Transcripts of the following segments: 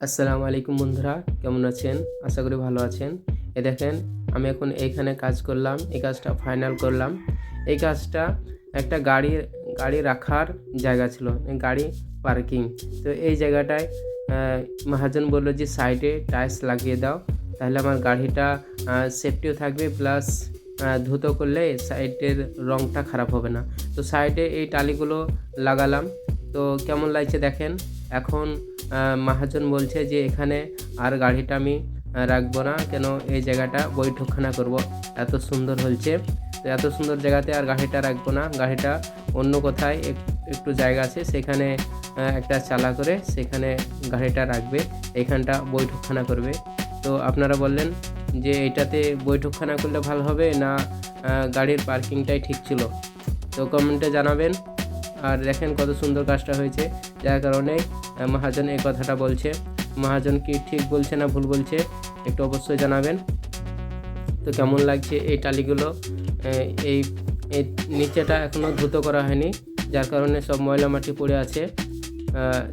আসসালামু আলাইকুম বন্ধুরা, কেমন আছেন? আশা করি ভালো আছেন। দেখেন, আমি এখন এইখানে কাজ করলাম, এই কাজটা ফাইনাল করলাম। এই কাজটা একটা গাড়ি রাখার জায়গা ছিল, গাড়ি পার্কিং। তো এই জায়গাটায় মহাজন বলল যে সাইডে টাইলস লাগিয়ে দাও, তাহলে আমার গাড়িটা সেফটিও থাকবে, প্লাস ধুতো করলে সাইডের রঙটা খারাপ হবে না। তো সাইডে এই টালিগুলো লাগালাম। তো কেমন লাগছে দেখেন। এখন মহাজন বলছে যে এখানে আর গাড়িটা আমি রাখবো না, কেন এই জায়গাটা বৈঠকখানা করব। এত সুন্দর হয়েছে, তো এত সুন্দর জায়গাতে আর গাড়িটা রাখবো না, গাড়িটা অন্য কোথায় একটু জায়গা আছে, সেখানে একটা চালা করে সেখানে গাড়িটা রাখবে, এখানটা বৈঠকখানা করবে। তো আপনারা বললেন যে এইটাতে বৈঠকখানা করলে ভালো হবে না গাড়ির পার্কিংটাই ঠিক ছিল, তো কমেন্টে জানাবেন। আর দেখেন কত সুন্দর কাজটা হয়েছে, যার কারণে মহাজন এই কথাটা বলছে। মহাজন কি ঠিক বলছে না ভুল বলছে একটু অবশ্যই জানাবেন। তো কেমন লাগছে এই টালিগুলো, এই এই নিচেটা এখনও ধুতো করা হয়নি, যার কারণে সব ময়লা মাটি পড়ে আছে।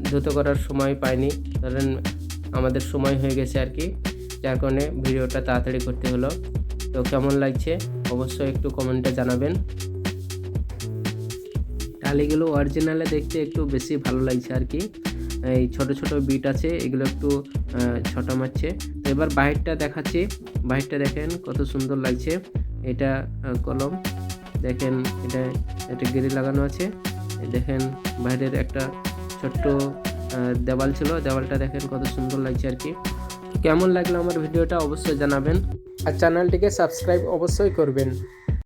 ধুতো করার সময় পাইনি, কারণ আমাদের সময় হয়ে গেছে আর কি, যার কারণে ভিডিওটা তাড়াতাড়ি করতে হলো। তো কেমন লাগছে অবশ্যই একটু কমেন্টে জানাবেন। টালিগুলো অরিজিনালে দেখতে একটু বেশি ভালো লাগছে আর কি। এই ছোট ছোট বিট আছে, এগুলো একটু ছোটো মারছে। তো এবার বাহিরটা দেখাচ্ছি, বাহিরটা দেখেন কত সুন্দর লাগছে। এটা কলম, দেখেন এটা একটা গ্রিল লাগানো আছে। দেখেন বাইরের একটা ছোট্ট দেওয়াল ছিল, দেওয়ালটা দেখেন কত সুন্দর লাগছে আর কি। কেমন লাগলো আমার ভিডিওটা অবশ্যই জানাবেন, আর চ্যানেলটিকে সাবস্ক্রাইব অবশ্যই করবেন।